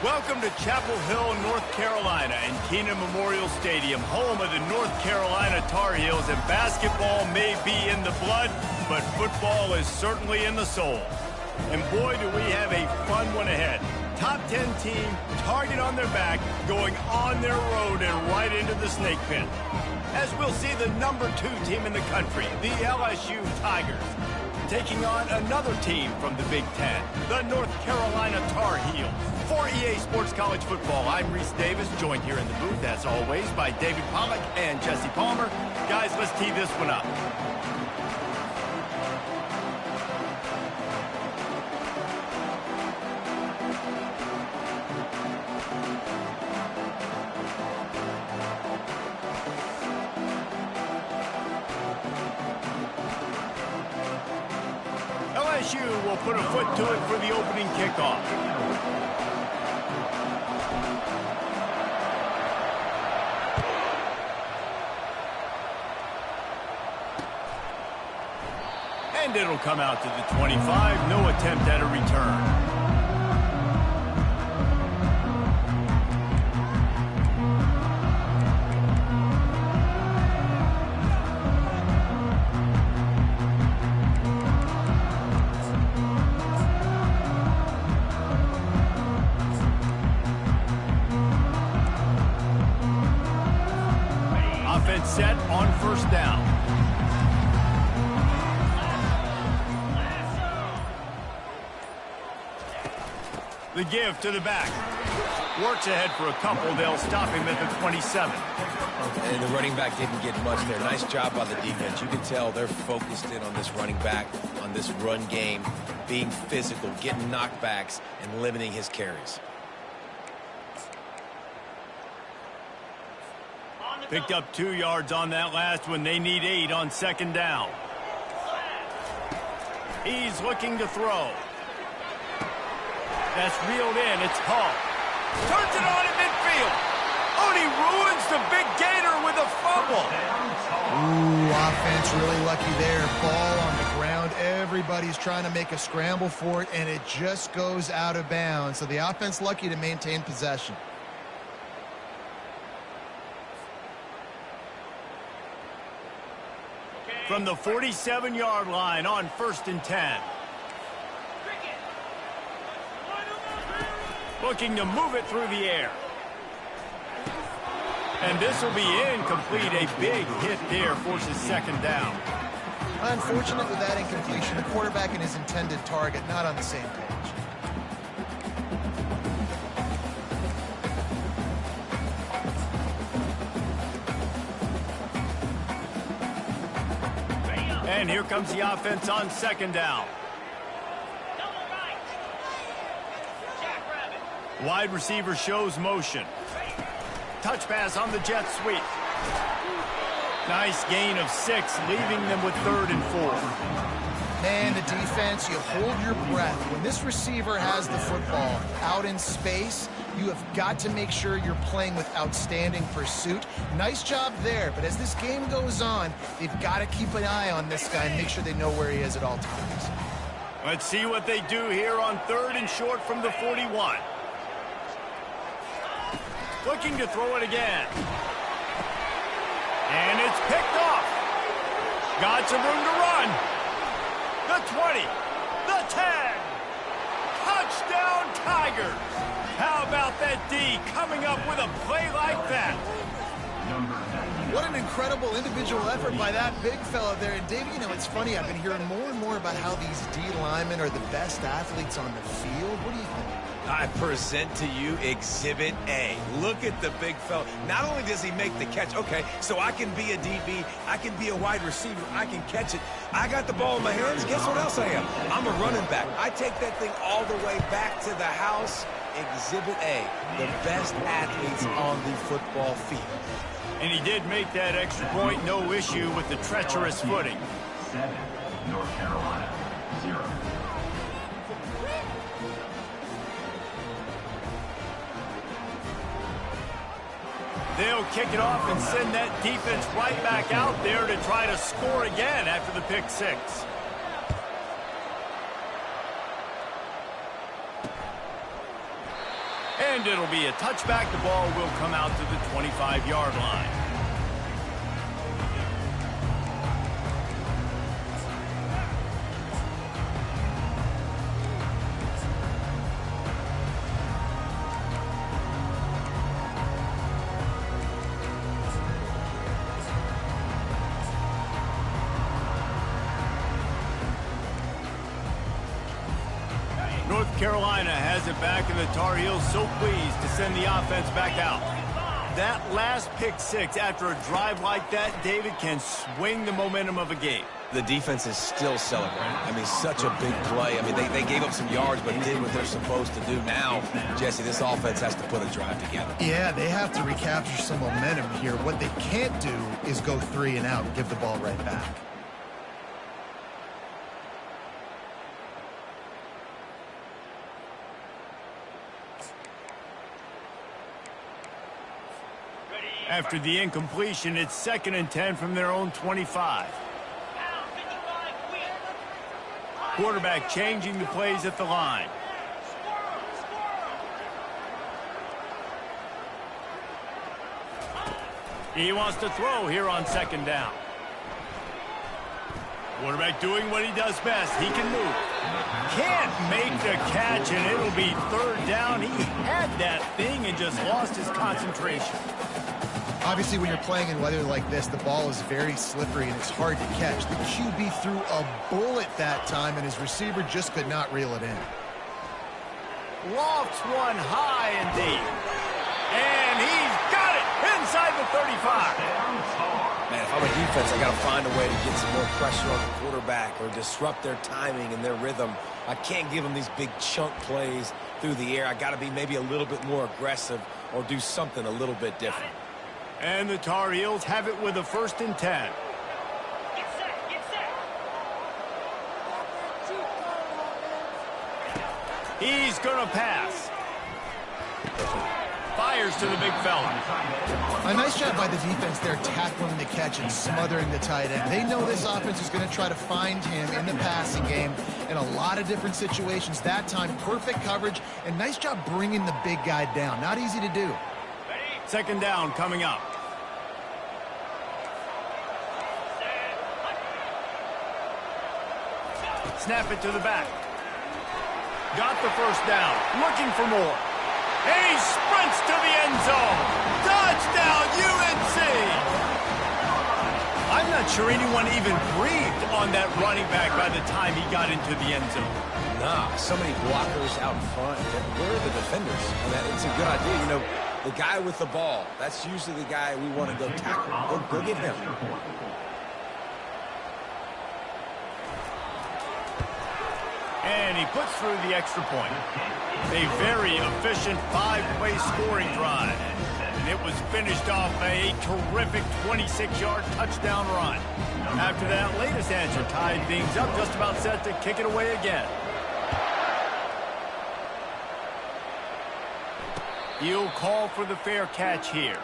Welcome to Chapel Hill, North Carolina, and Keenan Memorial Stadium, home of the North Carolina Tar Heels. And basketball may be in the blood, but football is certainly in the soul. And boy, do we have a fun one ahead. Top 10 team, target on their back, going on their road and right into the snake pit. As we'll see the number 2 team in the country, the LSU Tigers, taking on another team from the Big Ten, the North Carolina Tar Heels. For EA Sports College Football, I'm Reese Davis, joined here in the booth, as always, by David Pollack and Jesse Palmer. Guys, let's tee this one up. LSU will put a foot to it for the opening kickoff. And it'll come out to the 25. No attempt at a return. Offense set on first down. The give to the back. Works ahead for a couple. They'll stop him at the 27. And the running back didn't get much there. Nice job by the defense. You can tell they're focused in on this running back, on this run game, being physical, getting knockbacks, and limiting his carries. Picked up 2 yards on that last one. They need 8 on second down. He's looking to throw. That's reeled in. It's Hall. Turns it on at midfield. Oh, and he ruins the big gator with a fumble. Ooh, offense really lucky there. Ball on the ground. Everybody's trying to make a scramble for it, and it just goes out of bounds. So the offense lucky to maintain possession. From the 47-yard line on 1st and 10. Looking to move it through the air. And this will be incomplete. A big hit there forces second down. Unfortunate with that incompletion. The quarterback and his intended target not on the same page. And here comes the offense on second down. Wide receiver shows motion. Touch pass on the jet sweep. Nice gain of 6, leaving them with 3rd and 4. Man, the defense, you hold your breath. When this receiver has the football out in space, you have got to make sure you're playing with outstanding pursuit. Nice job there, but as this game goes on, they've got to keep an eye on this guy and make sure they know where he is at all times. Let's see what they do here on 3rd and short from the 41. Looking to throw it again. And it's picked off. Got some room to run. The 20. The 10. Touchdown Tigers. How about that D coming up with a play like that? What an incredible individual effort by that big fella there. And, Dave, you know, it's funny. I've been hearing more and more about how these D linemen are the best athletes on the field. What do you think? I present to you Exhibit A. Look at the big fella. Not only does he make the catch, okay, so I can be a DB, I can be a wide receiver, I can catch it. I got the ball in my hands. Guess what else I am? I'm a running back. I take that thing all the way back to the house. Exhibit A, the best athletes on the football field. And he did make that extra point, no issue with the treacherous footing. 7, North Carolina, 0. They'll kick it off and send that defense right back out there to try to score again after the pick 6. And And it'll be a touchback. The ball will come out to the 25-yard line. North Carolina has it back, and the Tar Heels so pleased to send the offense back out. That last pick six after a drive like that, David, can swing the momentum of a game. The defense is still celebrating. I mean, such a big play. I mean, they gave up some yards, but did what they're supposed to do. Now, Jesse, this offense has to put a drive together. Yeah, they have to recapture some momentum here. What they can't do is go 3 and out and give the ball right back. After the incompletion, it's 2nd and 10 from their own 25. Quarterback changing the plays at the line. He wants to throw here on 2nd down. Quarterback doing what he does best. He can move. Can't make the catch, and it'll be 3rd down. He had that thing and just lost his concentration. Obviously, when you're playing in weather like this, the ball is very slippery and it's hard to catch. The QB threw a bullet that time, and his receiver just could not reel it in. Lofts one high and deep. And he's got it inside the 35. Man, if I'm a defense, I got to find a way to get some more pressure on the quarterback or disrupt their timing and their rhythm. I can't give them these big chunk plays through the air. I got to be maybe a little bit more aggressive or do something a little bit different. And the Tar Heels have it with a 1st and 10. Get set. He's going to pass. Fires to the big fella. A nice job by the defense there, tackling the catch and smothering the tight end. They know this offense is going to try to find him in the passing game in a lot of different situations. That time, perfect coverage, and nice job bringing the big guy down. Not easy to do. 2nd down coming up. Snap it to the back. Got the 1st down. Looking for more. And he sprints to the end zone. Touchdown, UNC! I'm not sure anyone even breathed on that running back by the time he got into the end zone. Nah, so many blockers out in front. Where are the defenders? And it's a good idea. You know, the guy with the ball, that's usually the guy we want to go tackle. Go get him. And he puts through the extra point. A very efficient 5-play scoring drive. And it was finished off by a terrific 26-yard touchdown run. After that latest answer tied things up, just about set to kick it away again. He'll call for the fair catch here.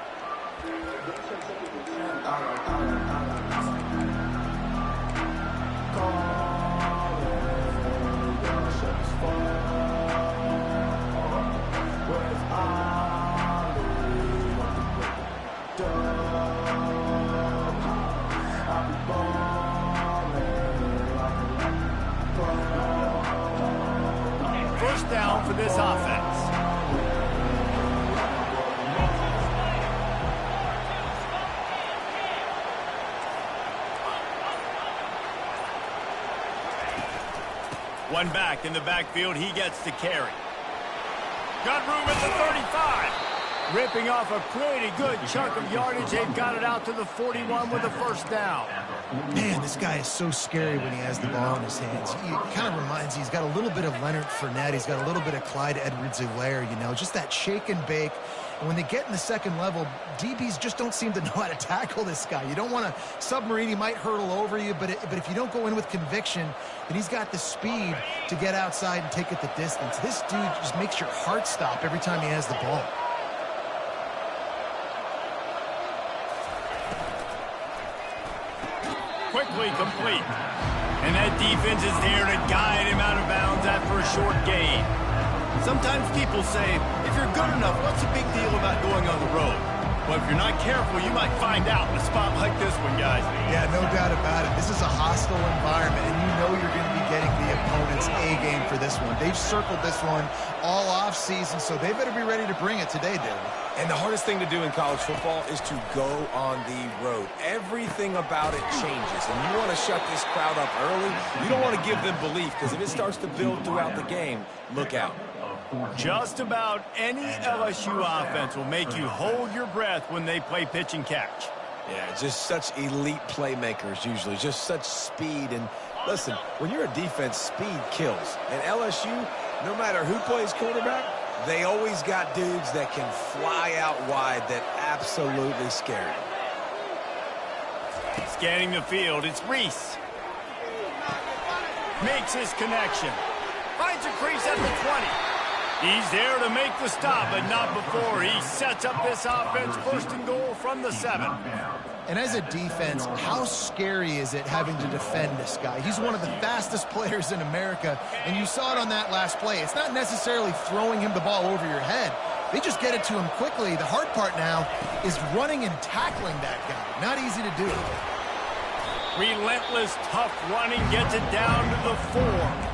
First down for this offense. One back in the backfield, he gets to carry. Got room at the 35. Ripping off a pretty good chunk of yardage. They've got it out to the 41 with a 1st down. Man, this guy is so scary when he has the ball in his hands. He kind of reminds me, he's got a little bit of Leonard Fournette. He's got a little bit of Clyde Edwards-Helaire, you know, just that shake and bake. And when they get in the 2nd level, DBs just don't seem to know how to tackle this guy. You don't want to submarine. He might hurtle over you, but if you don't go in with conviction, then he's got the speed to get outside and take it the distance. This dude just makes your heart stop every time he has the ball. Quickly complete. And that defense is there to guide him out of bounds after a short gain. Sometimes people say, if you're good enough, what's the big deal about going on the road? Well, if you're not careful, you might find out in a spot like this one, guys. Yeah, no doubt about it. This is a hostile environment, and you know you're going to be getting the opponent's A game for this one. They've circled this one all off season, so they better be ready to bring it today, David. And the hardest thing to do in college football is to go on the road. Everything about it changes, and you want to shut this crowd up early. You don't want to give them belief, because if it starts to build throughout the game, look out. Just about any LSU offense will make you hold your breath when they play pitch and catch. Yeah, just such elite playmakers usually, just such speed. And listen, when you're a defense, speed kills. And LSU, no matter who plays quarterback, they always got dudes that can fly out wide that absolutely scare you. Scanning the field, it's Reese. Makes his connection. Finds a crease at the 20. He's there to make the stop, but not before he sets up this offense first and goal from the 7. And as a defense, how scary is it having to defend this guy? He's one of the fastest players in America, and you saw it on that last play. It's not necessarily throwing him the ball over your head. They just get it to him quickly. The hard part now is running and tackling that guy. Not easy to do. Relentless, tough running gets it down to the 4.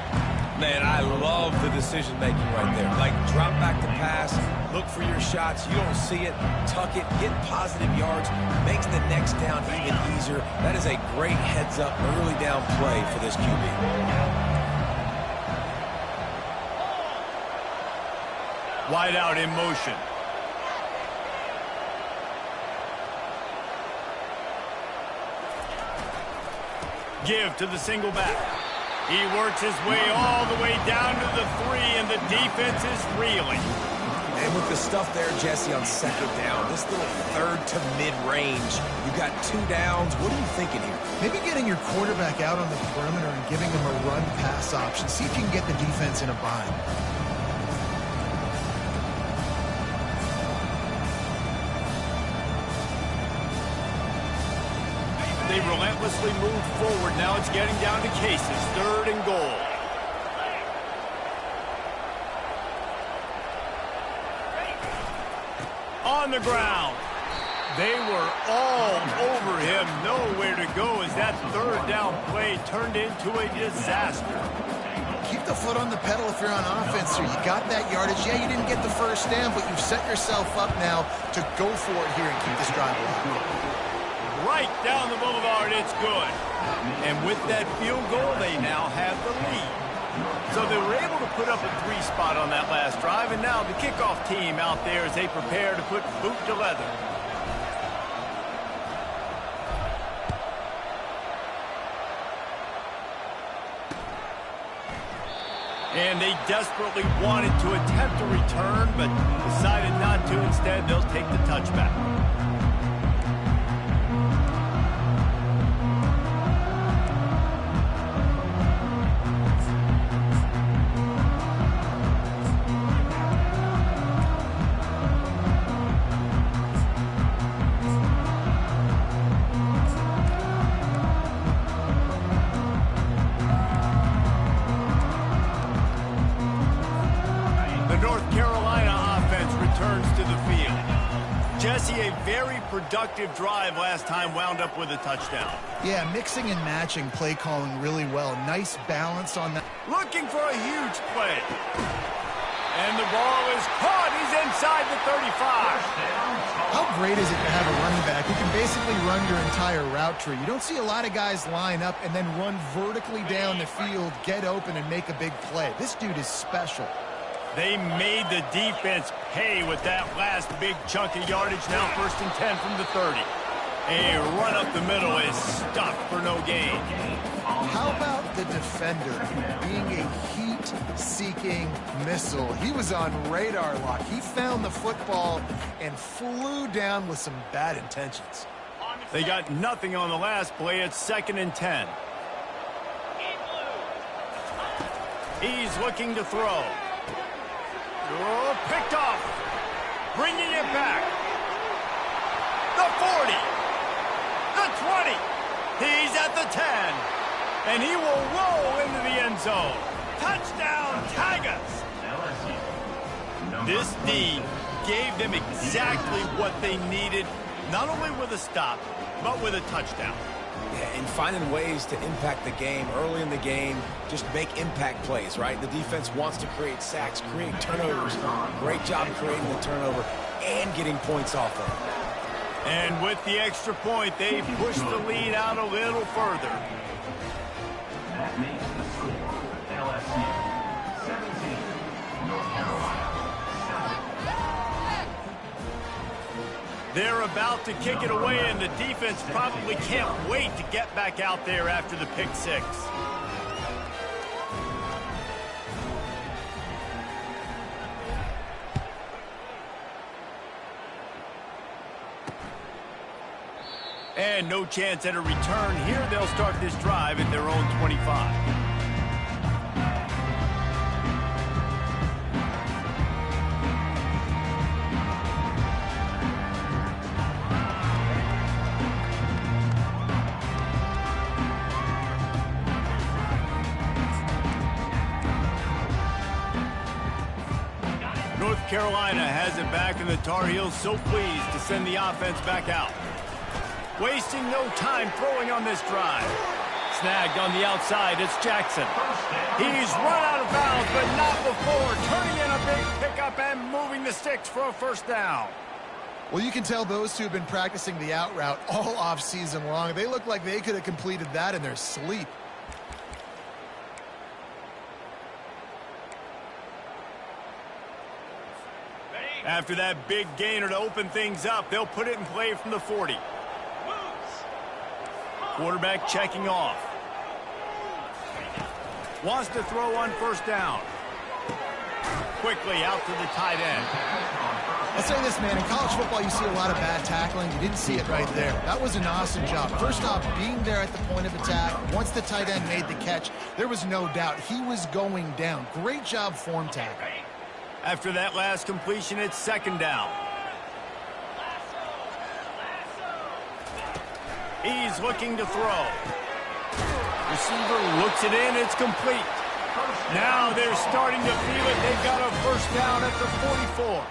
Man, I love the decision-making right there. Like, drop back to pass, look for your shots. You don't see it, tuck it, get positive yards, makes the next down even easier. That is a great heads-up, early down play for this QB. Wide out in motion. Give to the single back. He works his way all the way down to the 3, and the defense is reeling. And with the stuff there, Jesse, on second down, this little third to mid-range, you got 2 downs. What are you thinking here? Maybe getting your quarterback out on the perimeter and giving him a run-pass option. See if you can get the defense in a bind. They relentlessly move forward. Now it's getting down to Cases. 3rd and goal. On the ground. They were all over him. Nowhere to go as that 3rd down play turned into a disaster. Keep the foot on the pedal if you're on offense here. You got that yardage. Yeah, you didn't get the first down, but you've set yourself up now to go for it here and keep this drive alive. Right down the boulevard, it's good. And with that field goal, they now have the lead. So they were able to put up a 3 spot on that last drive, and now the kickoff team out there as they prepare to put boot to leather. And they desperately wanted to attempt a return, but decided not to. Instead, they'll take the touchback. Jesse, a very productive drive last time, wound up with a touchdown. Yeah, mixing and matching play calling really well. Nice balance on that. Looking for a huge play. And the ball is caught. He's inside the 35. How great is it to have a running back who can basically run your entire route tree? You don't see a lot of guys line up and then run vertically down the field, get open, and make a big play. This dude is special. They made the defense pay with that last big chunk of yardage. Now 1st and 10 from the 30. A run up the middle is stuck for no gain. How about the defender being a heat-seeking missile? He was on radar lock. He found the football and flew down with some bad intentions. They got nothing on the last play. It's 2nd and 10. He's looking to throw. Oh, picked off. Bringing it back. The 40. The 20. He's at the 10. And he will roll into the end zone. Touchdown, Tigers. This D gave them exactly what they needed, not only with a stop, but with a touchdown. Yeah, and finding ways to impact the game early in the game, just make impact plays, right? The defense wants to create sacks, create turnovers. Great job creating the turnover and getting points off of it. And with the extra point, they push the lead out a little further. That makes the score LSU 17, North Carolina 7. They're about to kick it away, and the defense probably can't wait to get back out there after the pick six. And no chance at a return here. They'll start this drive at their own 25. North Carolina has it back, and the Tar Heels so pleased to send the offense back out. Wasting no time throwing on this drive. Snagged on the outside, it's Jackson. He's run out of bounds, but not before turning in a big pickup and moving the sticks for a first down. Well, you can tell those two have been practicing the out route all off season long. They look like they could have completed that in their sleep. After that big gainer to open things up, they'll put it in play from the 40. Quarterback checking off. Wants to throw on first down. Quickly out to the tight end. I'll say this, man. In college football, you see a lot of bad tackling. You didn't see it right there. That was an awesome job. First off, being there at the point of attack. Once the tight end made the catch, there was no doubt he was going down. Great job form tackle. After that last completion, it's second down. He's looking to throw. Receiver looks it in. It's complete. Now they're starting to feel it. They've got a first down at the 44.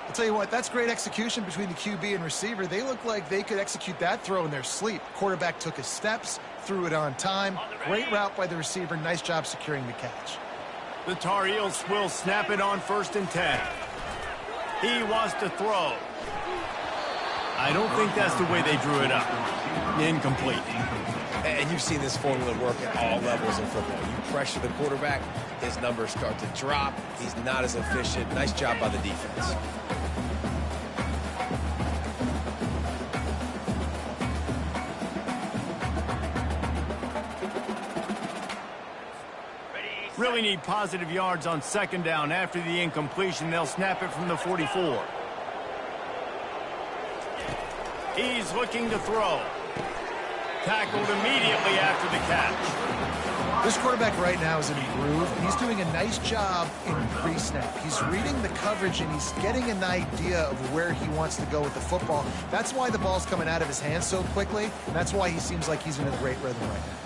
I'll tell you what, that's great execution between the QB and receiver. They look like they could execute that throw in their sleep. Quarterback took his steps, threw it on time. Great route by the receiver. Nice job securing the catch. The Tar Heels will snap it on 1st and 10. He wants to throw. I don't think that's the way they drew it up. Incomplete. And you've seen this formula work at all levels of football. You pressure the quarterback, his numbers start to drop. He's not as efficient. Nice job by the defense. Really need positive yards on second down. After the incompletion, they'll snap it from the 44. He's looking to throw. Tackled immediately after the catch. This quarterback right now is in a groove. He's doing a nice job in pre-snap. He's reading the coverage, and he's getting an idea of where he wants to go with the football. That's why the ball's coming out of his hands so quickly, and that's why he seems like he's in a great rhythm right now.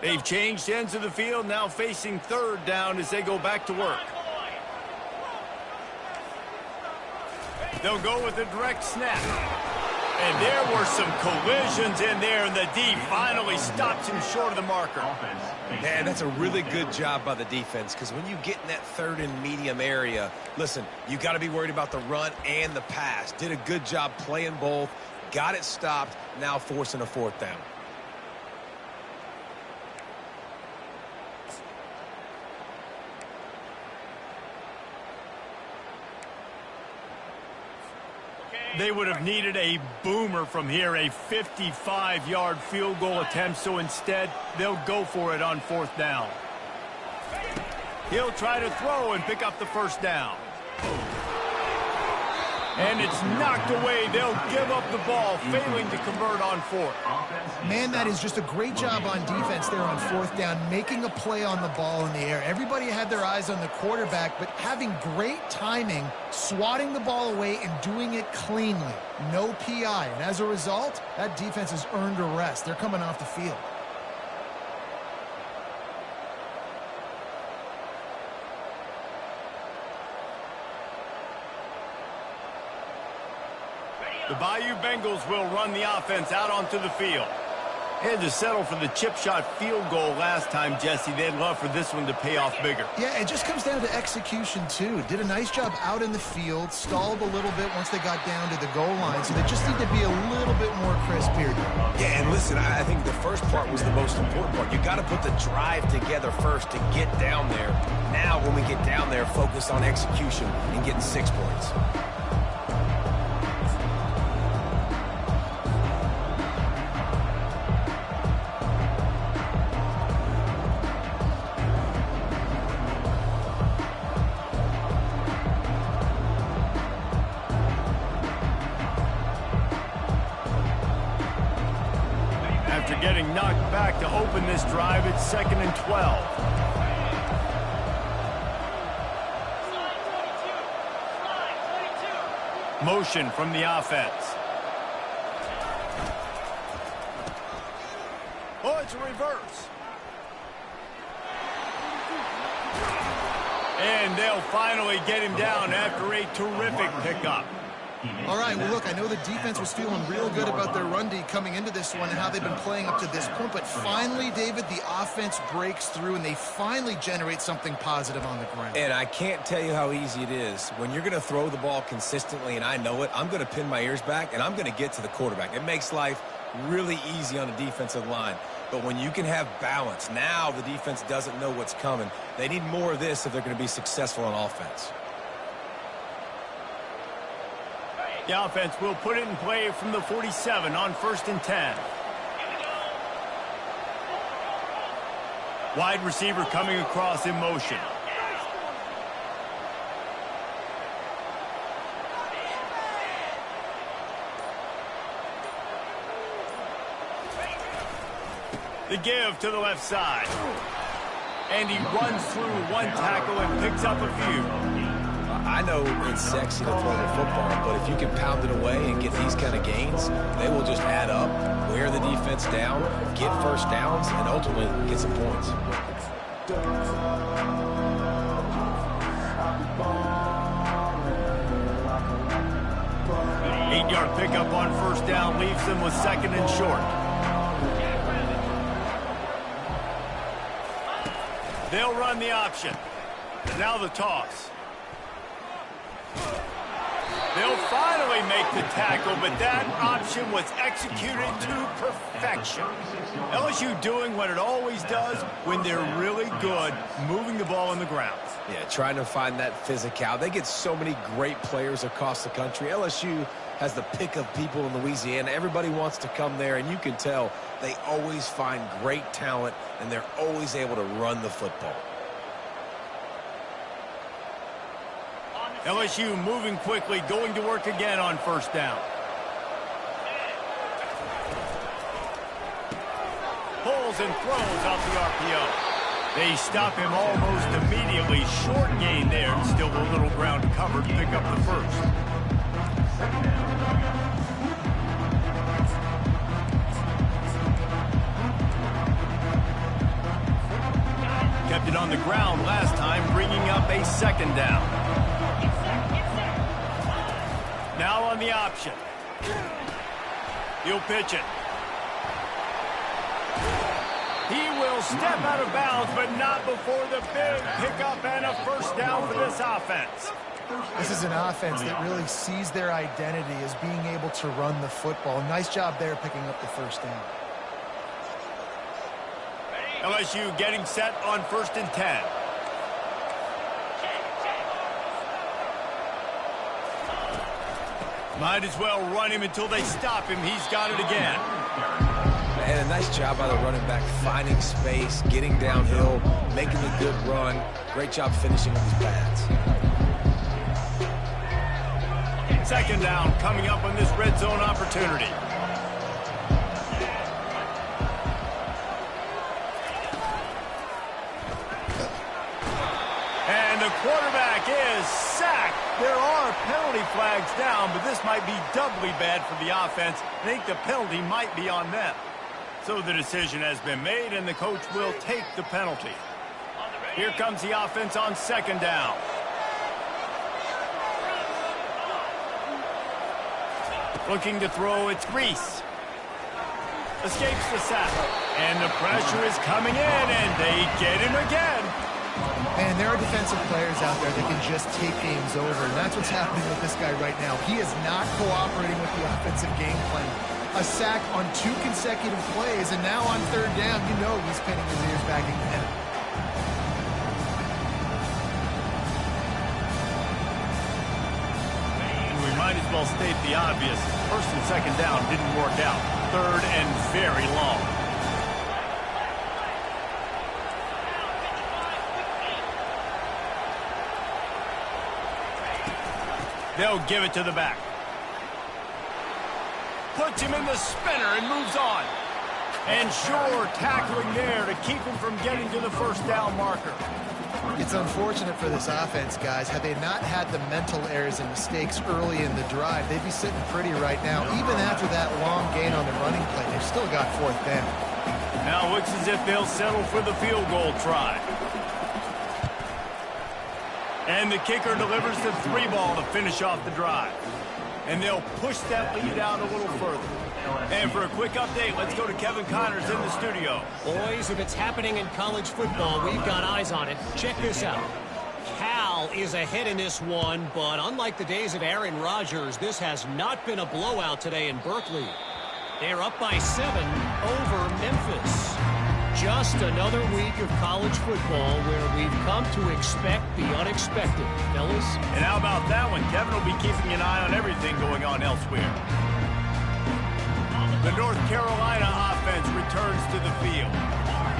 They've changed ends of the field, now facing third down as they go back to work. They'll go with a direct snap. And there were some collisions in there, and the D finally stops him short of the marker. Man, that's a really good job by the defense, because when you get in that third and medium area, listen, you got to be worried about the run and the pass. Did a good job playing both, got it stopped, now forcing a fourth down. They would have needed a boomer from here, a 55-yard field goal attempt, so instead they'll go for it on fourth down. He'll try to throw and pick up the first down. And it's knocked away. They'll give up the ball, failing to convert on fourth. Man, that is just a great job on defense there on fourth down, making a play on the ball in the air. Everybody had their eyes on the quarterback, but having great timing, swatting the ball away and doing it cleanly. No PI. And as a result, that defense has earned a rest. They're coming off the field. The Bayou Bengals will run the offense out onto the field. They had to settle for the chip shot field goal last time, Jesse. They'd love for this one to pay off bigger. Yeah, it just comes down to execution, too. Did a nice job out in the field, stalled a little bit once they got down to the goal line, so they just need to be a little bit more crisp here. Yeah, and listen, I think the first part was the most important part. You got to put the drive together first to get down there. Now, when we get down there, focus on execution and getting 6 points. Getting knocked back to open this drive. It's 2nd and 12. Motion from the offense. Oh, it's a reverse. And they'll finally get him down after a terrific pickup. All right, well, look, I know the defense was feeling real good about their run D coming into this one and how they've been playing up to this point, but finally, David, the offense breaks through and they finally generate something positive on the ground. And I can't tell you how easy it is. When you're going to throw the ball consistently, and I know it, I'm going to pin my ears back, and I'm going to get to the quarterback. It makes life really easy on the defensive line. But when you can have balance, now the defense doesn't know what's coming. They need more of this if they're going to be successful on offense. The offense will put it in play from the 47 on 1st and 10. Wide receiver coming across in motion. The give to the left side. And he runs through one tackle and picks up a few. I know it's sexy to throw the football, but if you can pound it away and get these kind of gains, they will just add up, wear the defense down, get first downs, and ultimately get some points. Eight-yard pickup on 1st down leaves them with 2nd and short. They'll run the option. Now the toss. They'll finally make the tackle, but that option was executed to perfection. LSU doing what it always does when they're really good, moving the ball in the ground. Yeah, trying to find that physicality. They get so many great players across the country. LSU has the pick of people in Louisiana. Everybody wants to come there, and you can tell they always find great talent, and they're always able to run the football. LSU moving quickly, going to work again on 1st down. Pulls and throws off the RPO. They stop him almost immediately. Short gain there, and still a little ground covered to pick up the first. Kept it on the ground last time, bringing up a 2nd down. Now on the option. He'll pitch it. He will step out of bounds, but not before the big pickup and a 1st down for this offense. This is an offense that really sees their identity as being able to run the football. Nice job there picking up the 1st down. LSU getting set on 1st and 10. Might as well run him until they stop him. He's got it again. And a nice job by the running back, finding space, getting downhill, making a good run. Great job finishing with his pads. Second down coming up on this red zone opportunity. And the quarterback is sacked. There are penalty flags down, but this might be doubly bad for the offense. I think the penalty might be on them. So the decision has been made, and the coach will take the penalty. Here comes the offense on second down. Looking to throw, it's Reese. Escapes the sack. And the pressure is coming in, and they get him again. Man, there are defensive players out there that can just take games over, and that's what's happening with this guy right now. He is not cooperating with the offensive game plan. A sack on 2 consecutive plays, and now on third down, you know he's pinning his ears back again. We might as well state the obvious. First and second down didn't work out. Third and very long. They'll give it to the back. Puts him in the spinner and moves on. And sure, tackling there to keep him from getting to the first down marker. It's unfortunate for this offense, guys. Had they not had the mental errors and mistakes early in the drive, they'd be sitting pretty right now. Even after that long gain on the running play, they've still got fourth down. Now it looks as if they'll settle for the field goal try. And the kicker delivers the 3-ball to finish off the drive. And they'll push that lead out a little further. And for a quick update, let's go to Kevin Connors in the studio. Boys, if it's happening in college football, we've got eyes on it. Check this out. Cal is ahead in this one, but unlike the days of Aaron Rodgers, this has not been a blowout today in Berkeley. They're up by 7 over Memphis. Just another week of college football where we've come to expect the unexpected, fellas. And how about that one? Kevin will be keeping an eye on everything going on elsewhere. The North Carolina offense returns to the field.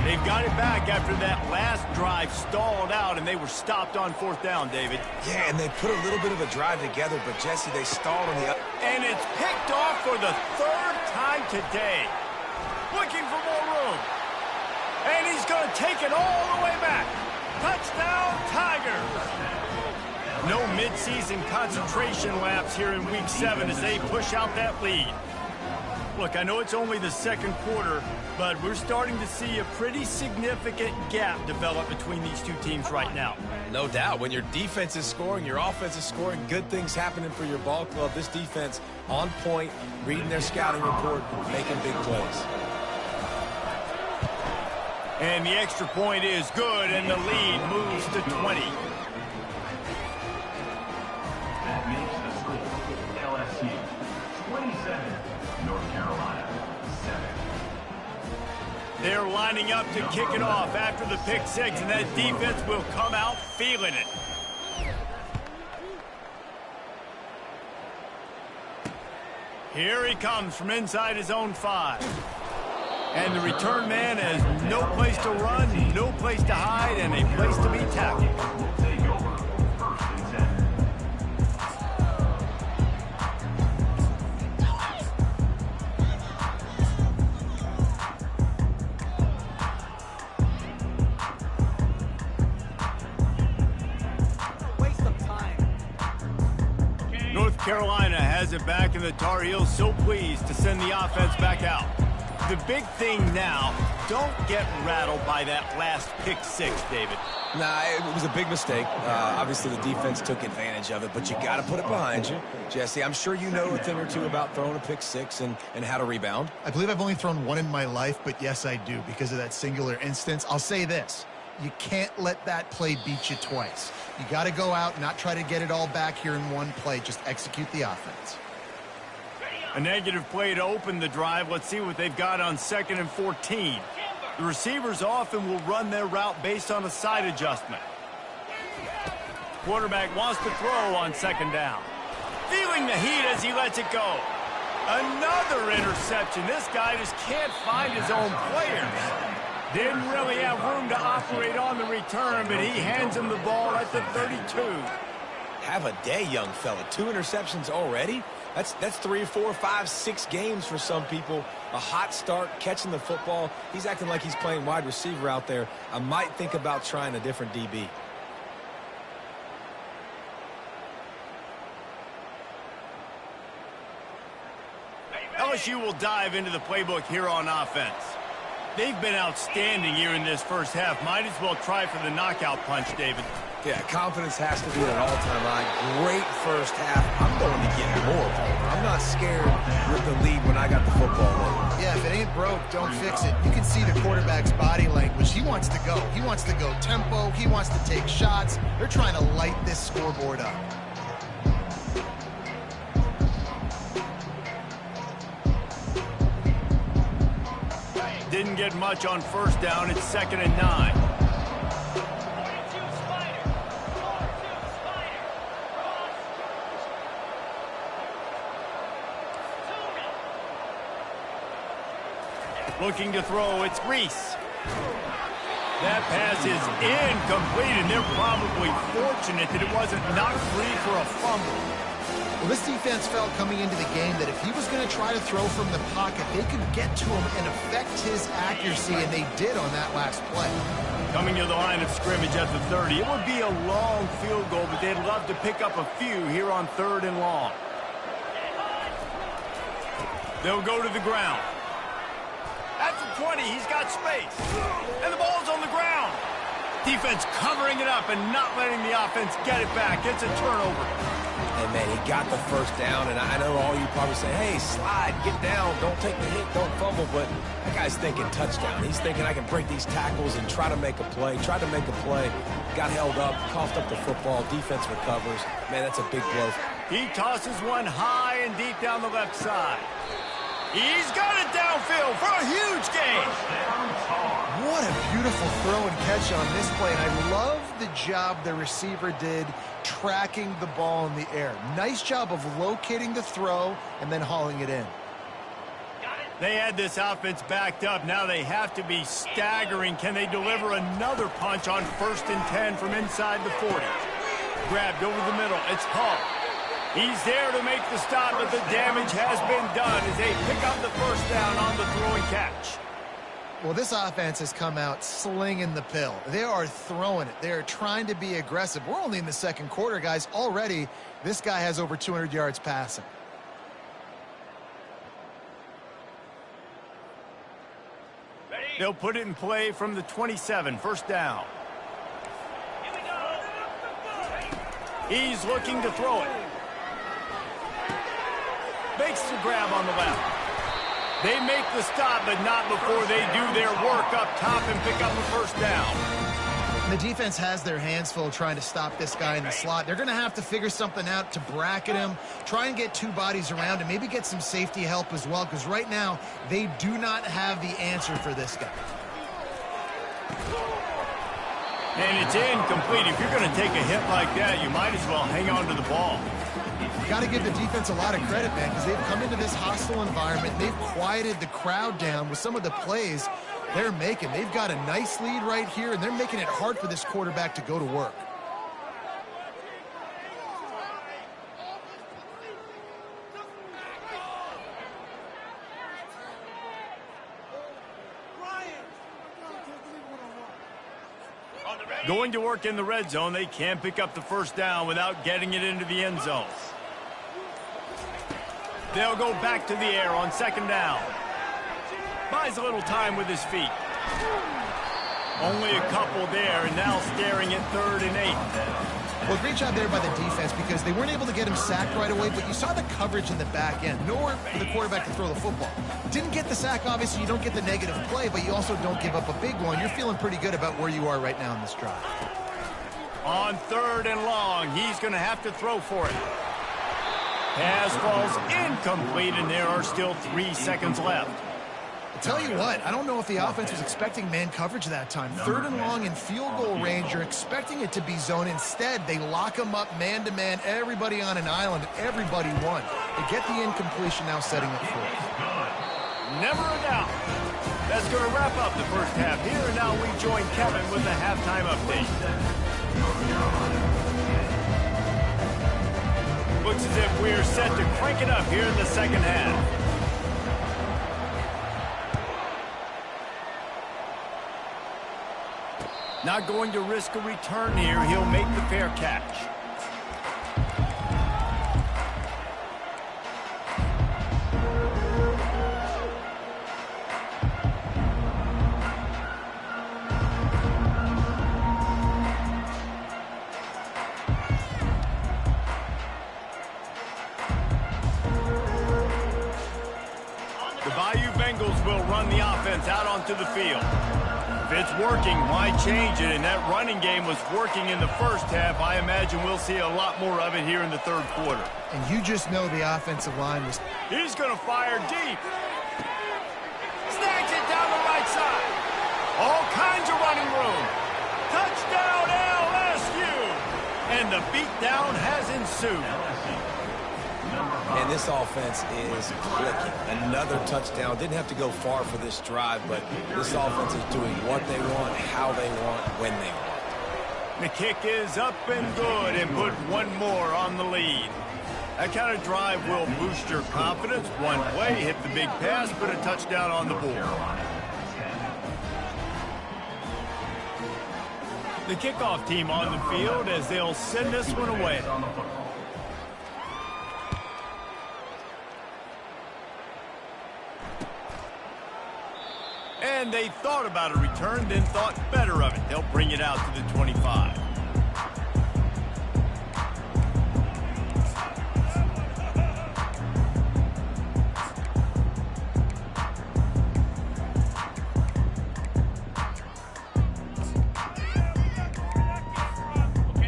They've got it back after that last drive stalled out, and they were stopped on fourth down, David. Yeah, and they put a little bit of a drive together, but, Jesse, they stalled on the other. And it's picked off for the 3rd time today. Looking for more room. And he's going to take it all the way back. Touchdown, Tigers. No midseason concentration laps here in Week 7 as they push out that lead. Look, I know it's only the second quarter, but we're starting to see a pretty significant gap develop between these two teams right now. No doubt. When your defense is scoring, your offense is scoring, good things happening for your ball club. This defense on point, reading their scouting report, making big plays. And the extra point is good, and the lead moves to 20. That makes the score LSU 27, North Carolina 7. They're lining up to kick it off after the pick six, and that defense will come out feeling it. Here he comes from inside his own 5. And the return man has no place to run, no place to hide, and a place to be tackled. Will take over 1st and 10. Waste of time. North Carolina has it back, and the Tar Heels so pleased to send the offense back out. The big thing now, don't get rattled by that last pick six, David. Nah, it was a big mistake. Obviously, the defense took advantage of it, but you got to put it behind you. Jesse, I'm sure you know a thing or two about throwing a pick six and how to rebound. I believe I've only thrown one in my life, but yes, I do because of that singular instance. I'll say this. You can't let that play beat you twice. You got to go out, not try to get it all back here in one play. Just execute the offense. A negative play to open the drive. Let's see what they've got on 2nd and 14. The receivers often will run their route based on a side adjustment. Quarterback wants to throw on 2nd down. Feeling the heat as he lets it go. Another interception. This guy just can't find his own players. Didn't really have room to operate on the return, but he hands him the ball at the 32. Have a day, young fella. 2 interceptions already? That's 3, 4, 5, 6 games for some people. A hot start, catching the football. He's acting like he's playing wide receiver out there. I might think about trying a different DB. LSU will dive into the playbook here on offense. They've been outstanding here in this first half. Might as well try for the knockout punch, David. Yeah, confidence has to be at an all-time high. Great first half. I'm going to get more. I'm not scared with the lead when I got the football. Yeah, if it ain't broke, don't fix it. You can see the quarterback's body language. He wants to go. He wants to go tempo. He wants to take shots. They're trying to light this scoreboard up. Didn't get much on first down. It's 2nd and 9. Looking to throw, it's Reese. That pass is incomplete, and they're probably fortunate that it wasn't knocked free for a fumble. Well, this defense felt coming into the game that if he was going to try to throw from the pocket, they could get to him and affect his accuracy, and they did on that last play. Coming to the line of scrimmage at the 30. It would be a long field goal, but they'd love to pick up a few here on 3rd and long. They'll go to the ground. At the 20, he's got space. And the ball's on the ground. Defense covering it up and not letting the offense get it back. It's a turnover. And, man, he got the first down, and I know all you probably say, hey, slide, get down, don't take the hit, don't fumble, but that guy's thinking touchdown. He's thinking I can break these tackles and try to make a play. Tried to make a play, got held up, coughed up the football, defense recovers. Man, that's a big blow. He tosses one high and deep down the left side. He's got it downfield for a huge gain. What a beautiful throw and catch on this play. And I love the job the receiver did tracking the ball in the air. Nice job of locating the throw and then hauling it in. They had this offense backed up. Now they have to be staggering. Can they deliver another punch on 1st and 10 from inside the 40? Grabbed over the middle. It's Hall. He's there to make the stop, but the damage has been done as they pick up the first down on the throw and catch. Well, this offense has come out slinging the pill. They are throwing it. They are trying to be aggressive. We're only in the 2nd quarter, guys. Already, this guy has over 200 yards passing. They'll put it in play from the 27, 1st down. He's looking to throw it. Makes the grab on the left. They make the stop, but not before they do their work up top and pick up a 1st down. The defense has their hands full trying to stop this guy in the slot. They're going to have to figure something out to bracket him, try and get 2 bodies around him, maybe get some safety help as well, because right now they do not have the answer for this guy. And it's incomplete. If you're going to take a hit like that, you might as well hang on to the ball. Got to give the defense a lot of credit, man, because they've come into this hostile environment. They've quieted the crowd down with some of the plays they're making. They've got a nice lead right here, and they're making it hard for this quarterback to go to work. Going to work in the red zone. They can't pick up the first down without getting it into the end zone. They'll go back to the air on 2nd down. Buys a little time with his feet. Only a couple there, and now staring at 3rd and 8. Well, great job there by the defense because they weren't able to get him sacked right away, but you saw the coverage in the back end. Nowhere for the quarterback to throw the football. Didn't get the sack, obviously. You don't get the negative play, but you also don't give up a big one. You're feeling pretty good about where you are right now in this drive. On 3rd and long, he's going to have to throw for it. Pass falls incomplete, and there are still 3 seconds left. I'll tell you what, I don't know if the offense was expecting man coverage that time. 3rd and long in field goal range, you're expecting it to be zone. Instead, they lock them up man-to-man, everybody on an island, everybody won. They get the incompletion now setting up for it. Never a doubt. That's going to wrap up the first half here, and now we join Kevin with the halftime update. We are set to crank it up here in the second half. Not going to risk a return here. He'll make the fair catch. The Bayou Bengals will run the offense out onto the field. If it's working, why change it? And that running game was working in the first half. I imagine we'll see a lot more of it here in the third quarter. And you just know the offensive line was... He's going to fire deep. Snags it down the right side. All kinds of running room. Touchdown, LSU. And the beatdown has ensued. And this offense is clicking. Another touchdown. Didn't have to go far for this drive, but this offense is doing what they want, how they want, when they want. The kick is up and good and put one more on the lead. That kind of drive will boost your confidence. One way, hit the big pass, put a touchdown on the board. The kickoff team on the field as they'll send this one away. And they thought about a return, then thought better of it. They'll bring it out to the 25.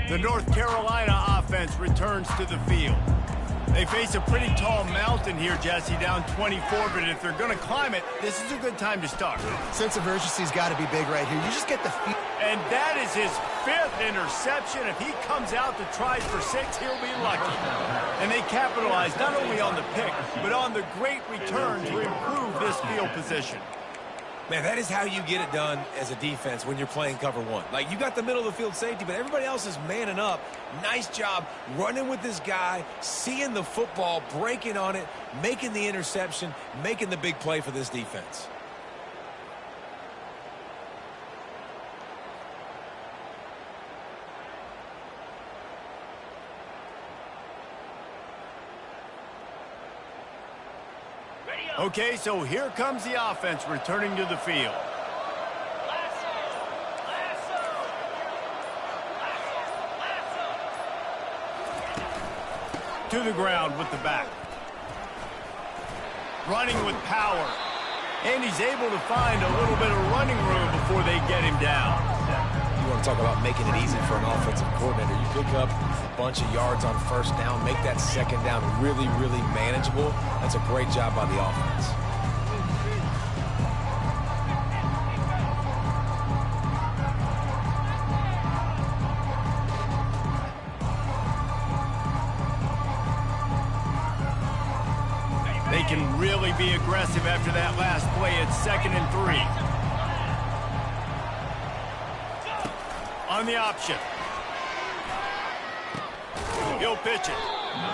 The North Carolina offense returns to the field. They face a pretty tall mountain here, Jesse, down 24, but if they're going to climb it, this is a good time to start. Sense of urgency's got to be big right here. You just get the feel. And that is his 5th interception. If he comes out to try for 6, he'll be lucky. And they capitalize not only on the pick, but on the great return to improve this field position. Man, that is how you get it done as a defense when you're playing cover one. Like, you got the middle of the field safety, but everybody else is manning up. Nice job running with this guy, seeing the football, breaking on it, making the interception, making the big play for this defense. Okay, so here comes the offense returning to the field. To the ground with the back. Running with power. And he's able to find a little bit of running room before they get him down. You want to talk about making it easy for an offensive coordinator. You pick up a bunch of yards on first down, make that second down really, really manageable. That's a great job by the offense. They can really be aggressive after that last play. It's 2nd and 3. On the option. He'll pitch it.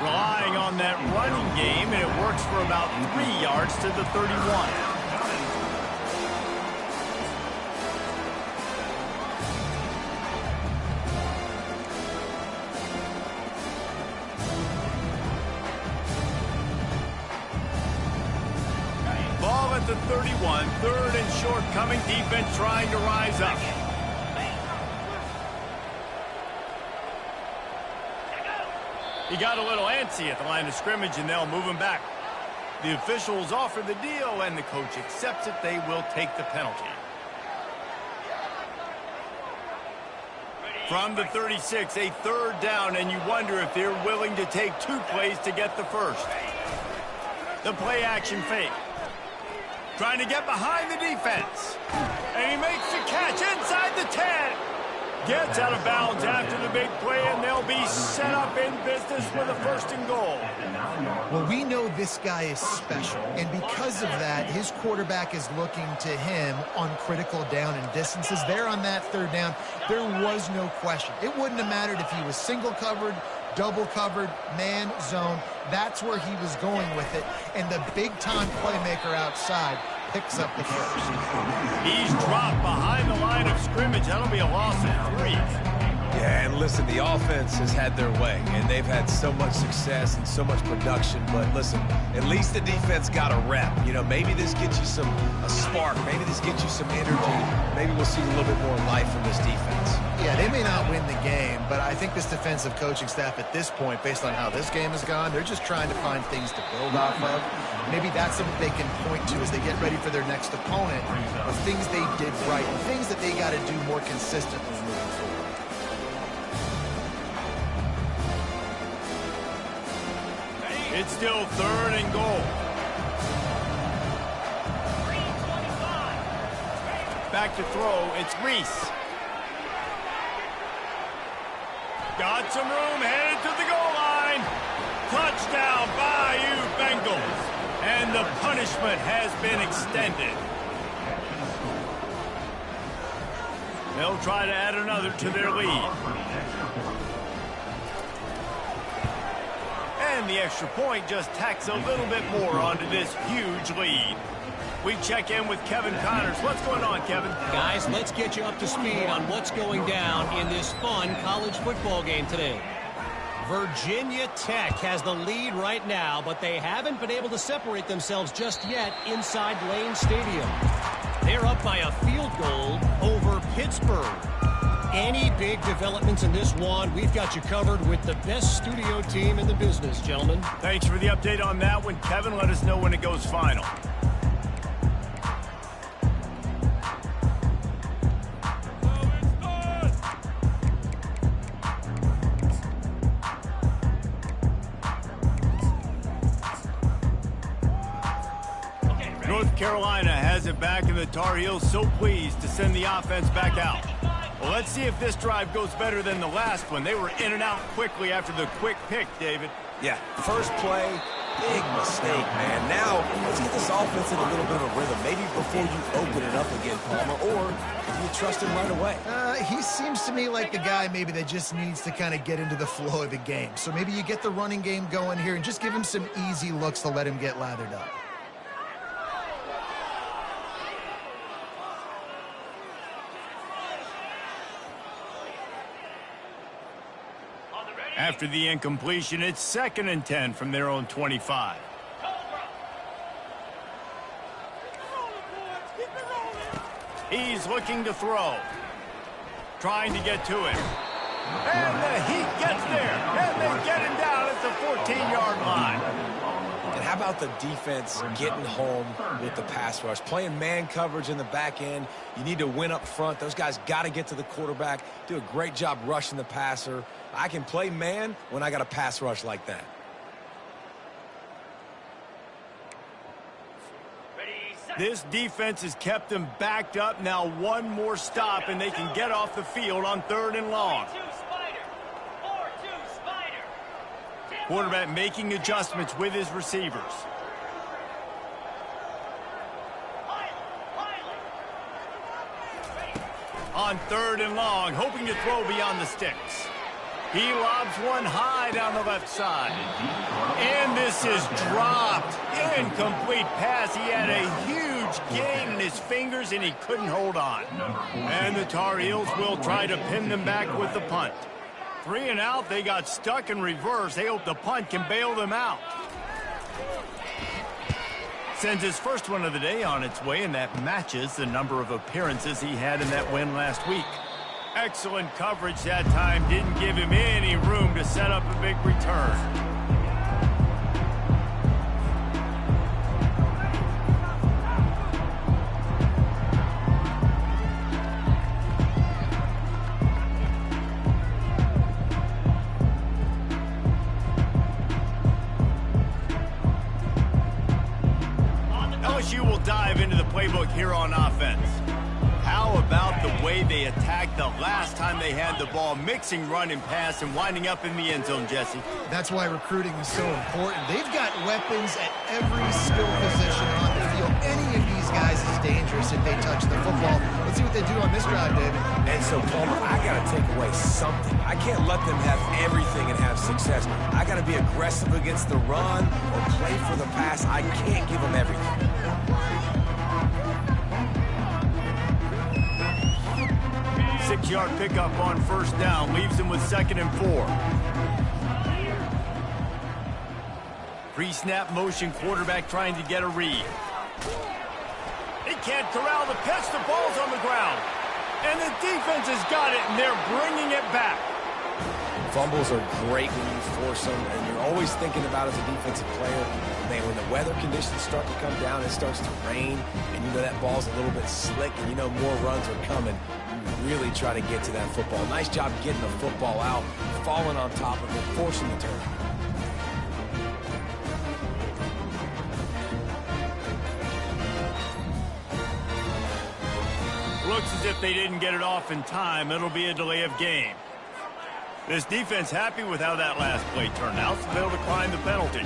Relying on that running game, and it works for about 3 yards to the 31. Ball at the 31, 3rd and short coming. Defense trying to rise up. He got a little antsy at the line of scrimmage, and they'll move him back. The officials offer the deal, and the coach accepts it. They will take the penalty. From the 36, a 3rd down, and you wonder if they're willing to take 2 plays to get the first. The play action fake. Trying to get behind the defense. And he makes the catch inside the 10. Gets out of bounds after the big play, and they'll be set up in business with a 1st and goal. Well, we know this guy is special, and because of that, his quarterback is looking to him on critical down and distances. There on that 3rd down, there was no question. It wouldn't have mattered if he was single covered, double covered, man zone. That's where he was going with it. And the big-time playmaker outside picks up the first. He's dropped behind the line of scrimmage. That'll be a loss of 3. Yeah, and listen, the offense has had their way, and they've had so much success and so much production. But listen, at least the defense got a rep. You know, maybe this gets you a spark. Maybe this gets you some energy. Maybe we'll see a little bit more life from this defense. Yeah, they may not win the game, but I think this defensive coaching staff at this point, based on how this game has gone, they're just trying to find things to build off of. Maybe that's something they can point to as they get ready for their next opponent, of things they did right, and things that they got to do more consistently moving forward. It's still 3rd and goal. Back to throw, it's Reese. Got some room, headed to the goal line. Touchdown, Bayou Bengals. And the punishment has been extended. They'll try to add another to their lead. And the extra point just tacks a little bit more onto this huge lead. We check in with Kevin Connors. What's going on, Kevin? Guys, let's get you up to speed on what's going down in this fun college football game today. Virginia Tech has the lead right now, but they haven't been able to separate themselves just yet inside Lane Stadium. They're up by a field goal over Pittsburgh. Any big developments in this one, we've got you covered with the best studio team in the business, gentlemen. Thanks for the update on that one, Kevin. Let us know when it goes final. North Carolina has it back, and the Tar Heels so pleased to send the offense back out. Well, let's see if this drive goes better than the last one. They were in and out quickly after the quick pick, David. Yeah, first play, big mistake, man. Now, let's get this offense in a little bit of rhythm. Maybe before you open it up again, Palmer, or do you trust him right away? He seems to me like the guy maybe that just needs to kind of get into the flow of the game. So maybe you get the running game going here and just give him some easy looks to let him get lathered up. After the incompletion, it's 2nd and 10 from their own 25. He's looking to throw. Trying to get to him. And he gets there. And they get him down at the 14-yard line. And how about the defense getting home with the pass rush? Playing man coverage in the back end. You need to win up front. Those guys got to get to the quarterback. Do a great job rushing the passer. I can play man when I got a pass rush like that. This defense has kept them backed up. Now one more stop, and they can get off the field on 3rd and long. Quarterback making adjustments with his receivers. On 3rd and long, hoping to throw beyond the sticks. He lobs one high down the left side. And this is dropped. Incomplete pass. He had a huge gain in his fingers, and he couldn't hold on. And the Tar Heels will try to pin them back with the punt. 3 and out. They got stuck in reverse. They hope the punt can bail them out. Sends his first one of the day on its way, and that matches the number of appearances he had in that win last week. Excellent coverage that time. Didn't give him any room to set up a big return. LSU will dive into the playbook here on offense. How How about the way they attacked the last time they had the ball, mixing run and pass and winding up in the end zone, Jesse? That's why recruiting is so important. They've got weapons at every skill position on the field. Any of these guys is dangerous if they touch the football. Let's see what they do on this drive, David. And so, Palmer, I got to take away something. I can't let them have everything and have success. I got to be aggressive against the run or play for the pass. I can't give them everything. 6-yard pickup on first down leaves them with 2nd and 4. Pre-snap motion, quarterback trying to get a read. He can't corral the pitch. The ball's on the ground. And the defense has got it, and they're bringing it back. Fumbles are great when you force them, and you're always thinking about as a defensive player, man, when the weather conditions start to come down, it starts to rain, and you know that ball's a little bit slick, and you know more runs are coming. You really try to get to that football. Nice job getting the football out, falling on top of it, forcing the turn. Looks as if they didn't get it off in time. It'll be a delay of game. This defense happy with how that last play turned out, so they'll decline the penalty.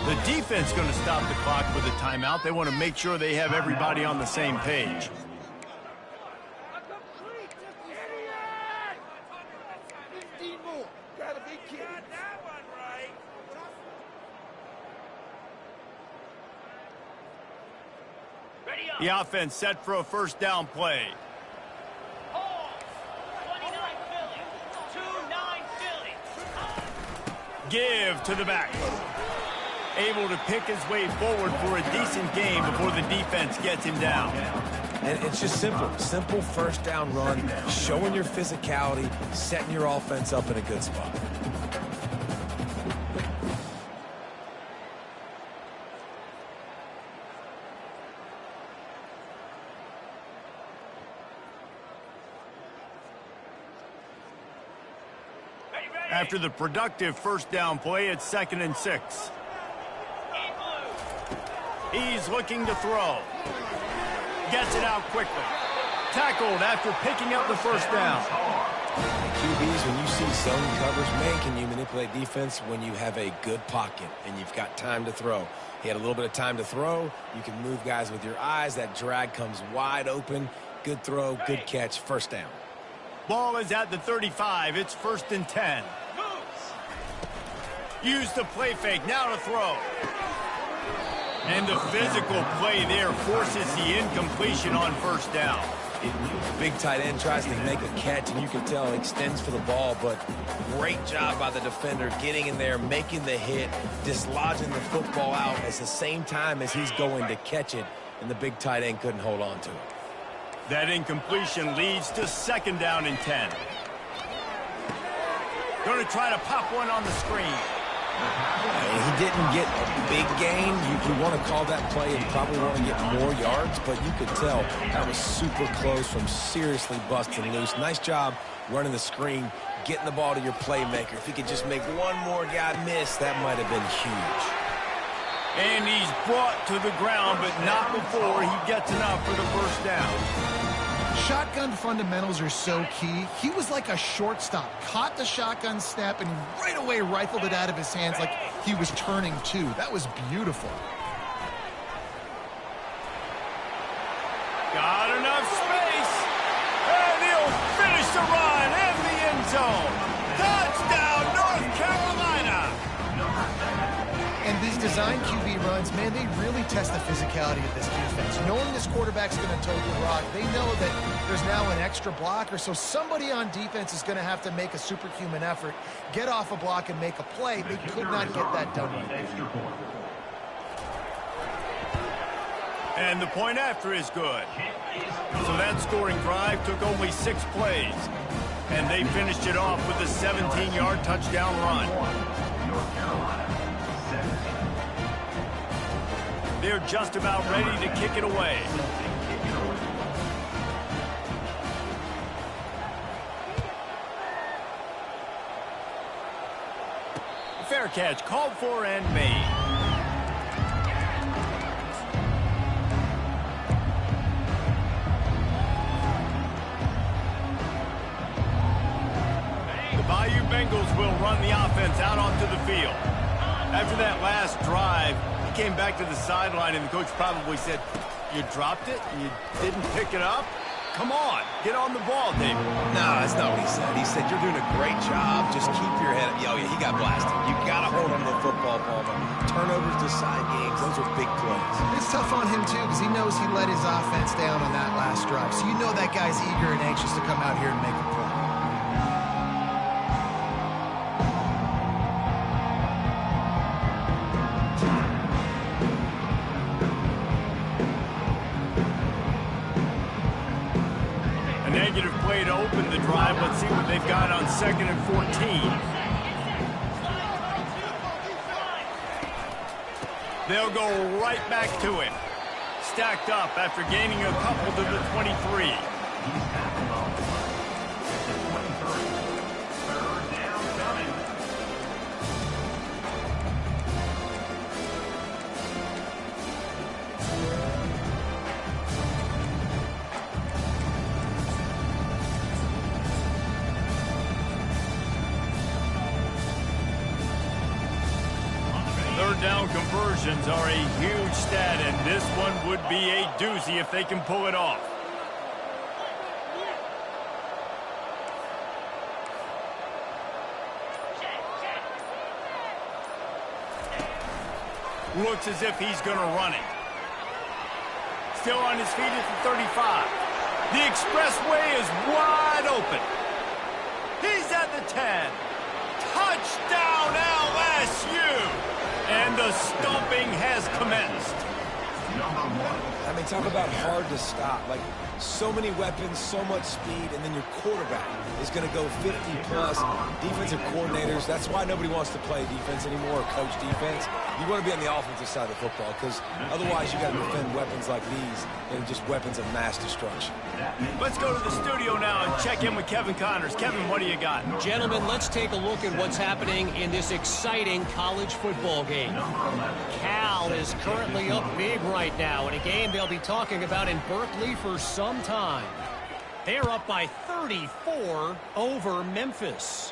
The defense going to stop the clock with a timeout. They want to make sure they have everybody on the same page. The offense set for a first down play. 29 Philly. 2-9 Philly. Give to the back. Able to pick his way forward for a decent game before the defense gets him down. And it's just simple first down run, showing your physicality, setting your offense up in a good spot. After the productive first down play, it's 2nd and 6. He's looking to throw. Gets it out quickly. Tackled after picking up the first down. QBs, when you see zone coverage, man, can you manipulate defense when you have a good pocket and you've got time to throw. He had a little bit of time to throw. You can move guys with your eyes. That drag comes wide open. Good throw, good catch, first down. Ball is at the 35. It's 1st and 10. Use the play fake. Now to throw. And the physical play there forces the incompletion on first down. Big tight end tries to make a catch, and you can tell extends for the ball, but great job by the defender getting in there, making the hit, dislodging the football out at the same time as he's going to catch it, and the big tight end couldn't hold on to it. That incompletion leads to 2nd down and 10. Going to try to pop one on the screen. He didn't get a big gain. You want to call that play and probably want to get more yards, but you could tell that was super close from seriously busting loose. Nice job running the screen, getting the ball to your playmaker. If he could just make one more guy miss, that might have been huge. And he's brought to the ground, but not before he gets enough for the first down. Shotgun fundamentals are so key. He was like a shortstop, caught the shotgun snap, and right away rifled it out of his hands like he was turning two. That was beautiful. Got enough space, and he'll finish the run in the end zone. Touchdown, North Carolina! And these design QB runs, man, they really test the physicality of this defense. Knowing this quarterback's going to toe the rock, they know that there's now an extra blocker, so somebody on defense is going to have to make a superhuman effort, get off a block and make a play. They could not get that done right now. And the point after is good. So that scoring drive took only 6 plays. And they finished it off with a 17-yard touchdown run. North Carolina, 17. They're just about ready to kick it away. Fair catch called for and made. Bayou Bengals will run the offense out onto the field. After that last drive, he came back to the sideline, and the coach probably said, "You dropped it? You didn't pick it up? Come on, get on the ball, David." No, that's not what he said. He said, "You're doing a great job. Just keep your head up." Oh, yeah, he got blasted. You got to hold on to the football, Palmer. Turnovers decide games. Those are big plays. It's tough on him, too, because he knows he let his offense down on that last drive. So you know that guy's eager and anxious to come out here and make a play. Negative play to open the drive. Let's see what they've got on 2nd and 14. They'll go right back to it. Stacked up after gaining a couple to the 23. He's tackled off the line. The 23. Third down coming. Third down conversions are a huge stat, and this one would be a doozy if they can pull it off. Looks as if he's going to run it. Still on his feet at the 35. The expressway is wide open. He's at the 10. Touchdown LSU! And the stomping has commenced. I mean, talk about hard to stop. Like, so many weapons, so much speed, and then your quarterback is going to go 50-plus. Defensive coordinators, that's why nobody wants to play defense anymore or coach defense. You want to be on the offensive side of the football because otherwise you got to defend weapons like these and just weapons of mass destruction. Let's go to the studio now and check in with Kevin Connors. Kevin, what do you got? Gentlemen, let's take a look at what's happening in this exciting college football game. Cal is currently up big right now in a game they'll be talking about in Berkeley for some time. They're up by 34 over Memphis.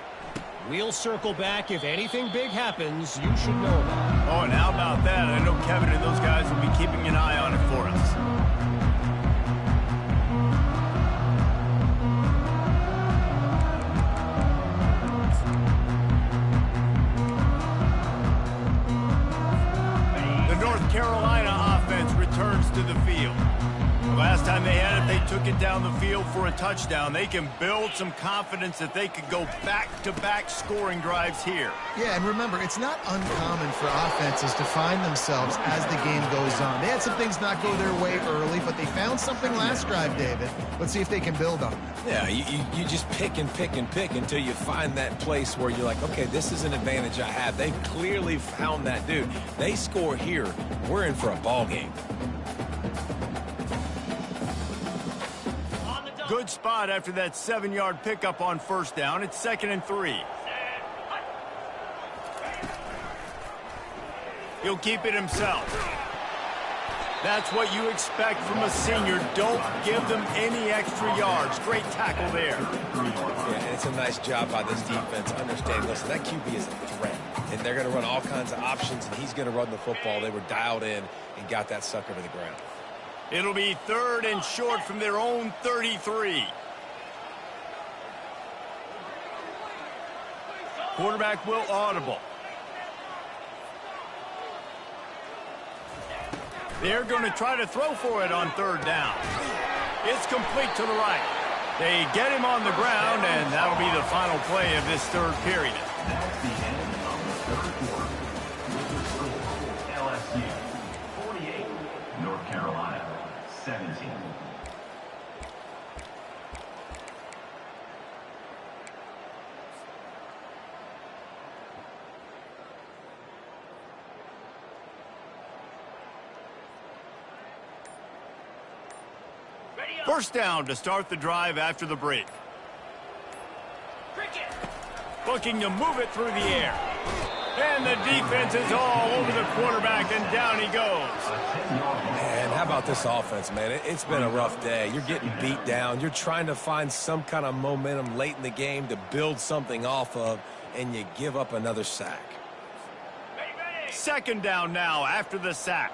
We'll circle back if anything big happens you should know about. Oh, and how about that? I know Kevin and those guys will be keeping an eye on it for us. The North Carolina offense returns to the field. The last time they had it, they took it down the field for a touchdown. They can build some confidence that they could go back-to-back scoring drives here. Yeah, and remember, it's not uncommon for offenses to find themselves as the game goes on. They had some things not go their way early, but they found something last drive, David. Let's see if they can build on that. Yeah, you just pick and pick and pick until you find that place where you're like, okay, this is an advantage I have. They've clearly found that, dude. They score here, we're in for a ball game. Good spot after that 7-yard pickup on first down. It's 2nd and 3. He'll keep it himself. That's what you expect from a senior. Don't give them any extra yards. Great tackle there. Yeah, and it's a nice job by this defense. Understand, listen, that QB is a threat. And they're going to run all kinds of options, and he's going to run the football. They were dialed in and got that sucker to the ground. It'll be 3rd and short from their own 33. Quarterback will audible. They're going to try to throw for it on third down. It's complete to the right. They get him on the ground, and that'll be the final play of this third period. That's the end of the third quarter. With the score, LSU 48, North Carolina 17. First down to start the drive after the break. Looking to move it through the air. And the defense is all over the quarterback, and down he goes. Man, how about this offense, man? It's been a rough day. You're getting beat down. You're trying to find some kind of momentum late in the game to build something off of, and you give up another sack. Second down now after the sack.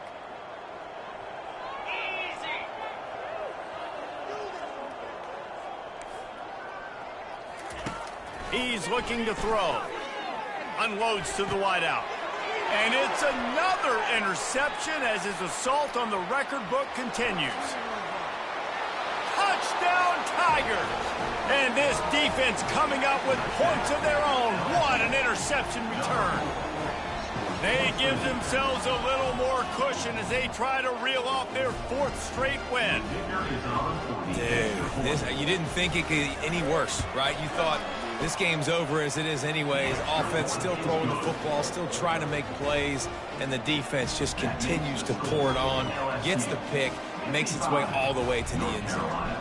He's looking to throw. Unloads to the wideout. And it's another interception as his assault on the record book continues. Touchdown, Tigers! And this defense coming up with points of their own. What an interception return. They give themselves a little more cushion as they try to reel off their fourth straight win. Dude, you didn't think it could get any worse, right? You thought this game's over as it is anyways. Offense still throwing the football, still trying to make plays, and the defense just continues to pour it on, gets the pick, makes its way all the way to the end zone.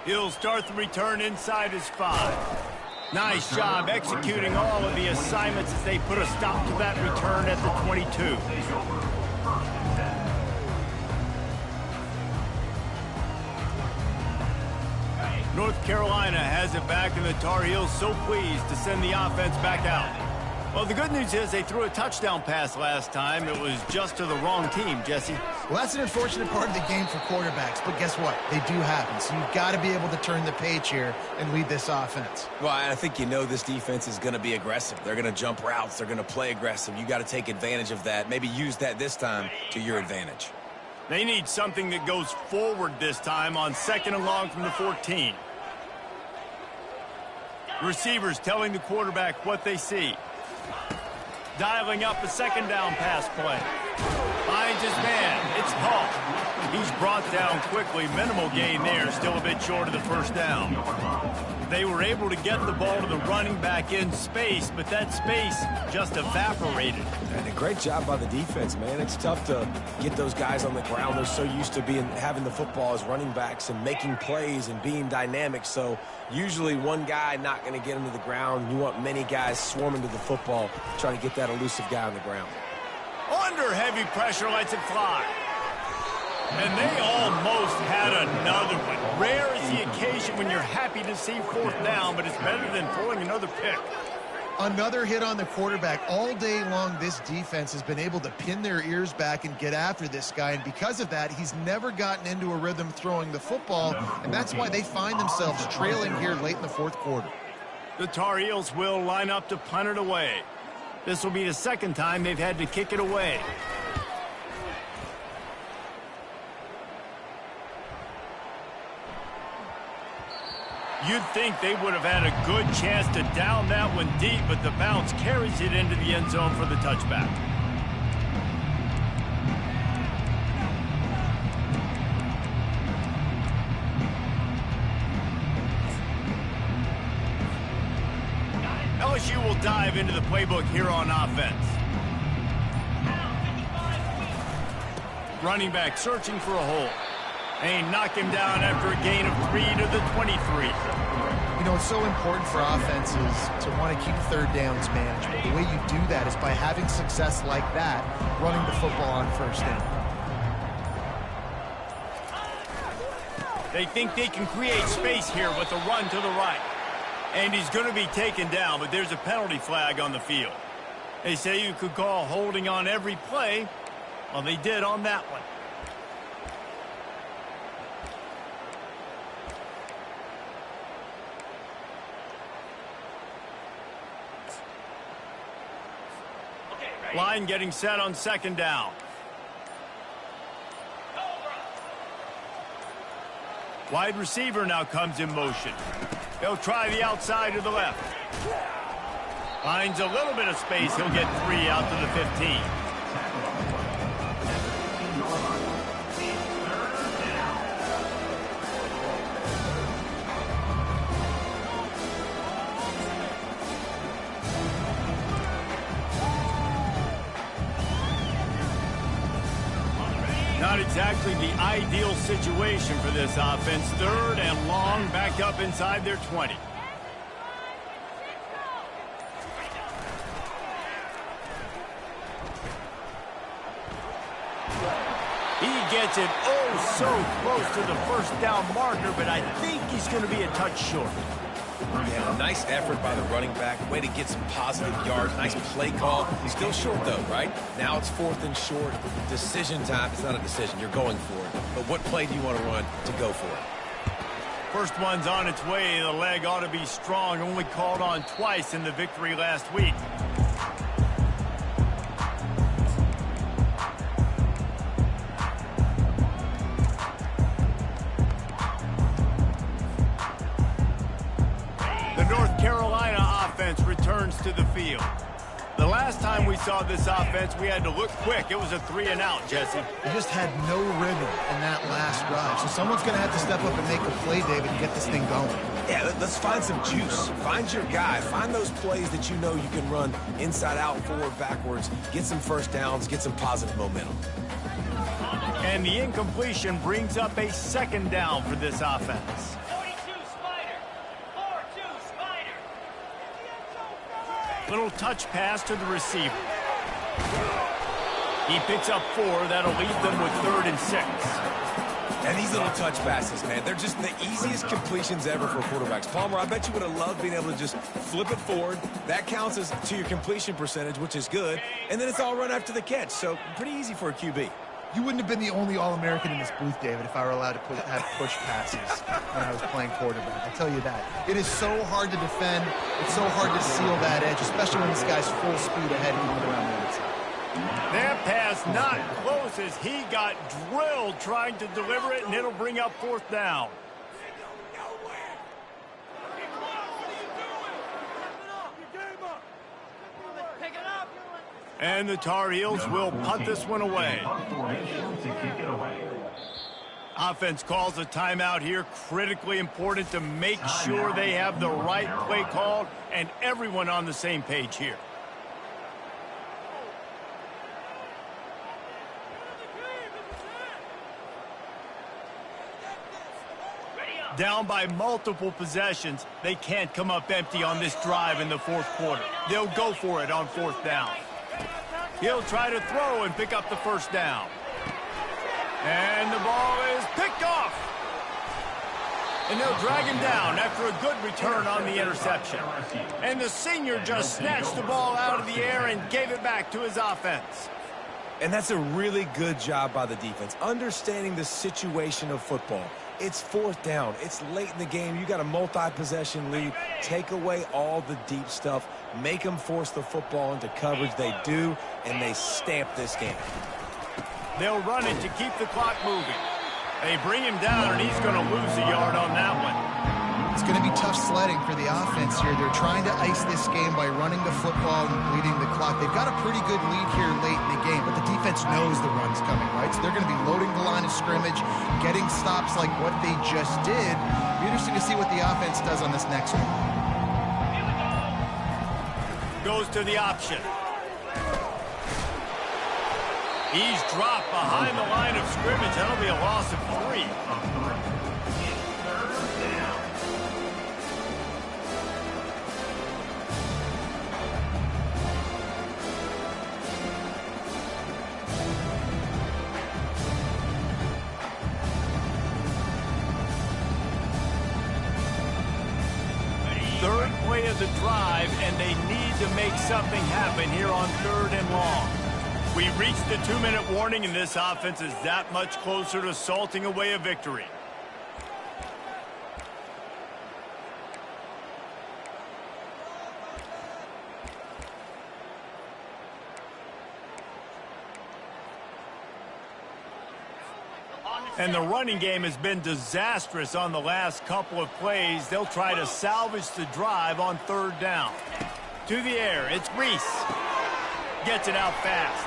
He'll start the return inside his 5. Nice job executing all of the assignments as they put a stop to that return at the 22. North Carolina has it back, and the Tar Heels so pleased to send the offense back out. Well, the good news is they threw a touchdown pass last time. It was just to the wrong team, Jesse. Well, that's an unfortunate part of the game for quarterbacks, but guess what? They do happen, so you've got to be able to turn the page here and lead this offense. Well, I think you know this defense is going to be aggressive. They're going to jump routes. They're going to play aggressive. You got to take advantage of that. Maybe use that this time to your advantage. They need something that goes forward this time on 2nd and long from the 14. Receivers telling the quarterback what they see. Dialing up a second down pass play. Finds his man. It's Paul. He's brought down quickly. Minimal gain there. Still a bit short of the first down. They were able to get the ball to the running back in space, but that space just evaporated. And a great job by the defense, man. It's tough to get those guys on the ground. They're so used to having the football as running backs and making plays and being dynamic. So usually one guy not going to get him to the ground. You want many guys swarming to the football, trying to get that elusive guy on the ground. Under heavy pressure, lets it fly. And they almost had another one. Rare is the occasion when you're happy to see 4th down, but it's better than throwing another pick. Another hit on the quarterback. All day long, this defense has been able to pin their ears back and get after this guy, and because of that, he's never gotten into a rhythm throwing the football, and that's why they find themselves trailing here late in the 4th quarter. The Tar Heels will line up to punt it away. This will be the 2nd time they've had to kick it away. You'd think they would have had a good chance to down that one deep, but the bounce carries it into the end zone for the touchback. LSU will dive into the playbook here on offense. Running back searching for a hole. And he knocked him down after a gain of 3 to the 23. You know, it's so important for offenses to want to keep 3rd downs manageable. The way you do that is by having success like that, running the football on 1st down. They think they can create space here with a run to the right. And he's going to be taken down, but there's a penalty flag on the field. They say you could call holding on every play. Well, they did on that one. Line getting set on second down. Wide receiver now comes in motion. He'll try the outside to the left. Finds a little bit of space. He'll get 3 out to the 15. Not exactly the ideal situation for this offense. 3rd and long, back up inside their 20. He gets it so close to the first down marker, but I think he's going to be a touch short. Yeah, nice effort by the running back. Way to get some positive yards. Nice play call. Still short, though, right? Now it's 4th and short. Decision time. It's not a decision. You're going for it. But what play do you want to run to go for it? First one's on its way. The leg ought to be strong. Only called on twice in the victory last week. Returns to the field. The last time we saw this offense, we had to look quick. It was a 3 and out, Jesse. They just had no rhythm in that last drive. So someone's going to have to step up and make a play, David, and get this thing going. Yeah, let's find some juice. Find your guy. Find those plays that you know you can run inside out, forward, backwards. Get some first downs. Get some positive momentum. And the incompletion brings up a 2nd down for this offense. Little touch pass to the receiver. He picks up 4. That'll leave them with 3rd and 6. And these little touch passes, man, they're just the easiest completions ever for quarterbacks. Palmer, I bet you would have loved being able to just flip it forward. That counts as to your completion percentage, which is good. And then it's all run after the catch. So pretty easy for a QB. You wouldn't have been the only All-American in this booth, David, if I were allowed to have push passes when I was playing quarterback. I tell you that. It is so hard to defend. It's so hard to seal that edge, especially when this guy's full speed ahead moving around the inside. That pass not close as he got drilled trying to deliver it, and it'll bring up 4th down. And the Tar Heels will punt this one away. Offense calls a timeout here. Critically important to make sure they have the right play called and everyone on the same page here. Down by multiple possessions, they can't come up empty on this drive in the 4th quarter. They'll go for it on 4th down. He'll try to throw and pick up the 1st down. And the ball is picked off. And they'll drag him down after a good return on the interception. And the senior just snatched the ball out of the air and gave it back to his offense. And that's a really good job by the defense, understanding the situation of football. It's 4th down. It's late in the game. You got a multi-possession lead. Take away all the deep stuff. Make them force the football into coverage. They do, and they stamp this game. They'll run it to keep the clock moving. They bring him down, and he's going to lose a yard on that one. It's going to be tough sledding for the offense here. They're trying to ice this game by running the football and bleeding the clock. They've got a pretty good lead here late in the game, but the defense knows the run's coming, right? So they're going to be loading the line of scrimmage, getting stops like what they just did. It'll be interesting to see what the offense does on this next one. Goes to the option. He's dropped behind the line of scrimmage. That'll be a loss of 3. Third play of the drive, and they need to make something happen here on 3rd and long. We reached the 2-minute warning, and this offense is that much closer to salting away a victory. And the running game has been disastrous on the last couple of plays. They'll try to salvage the drive on third down. To the air, it's Reese. Gets it out fast.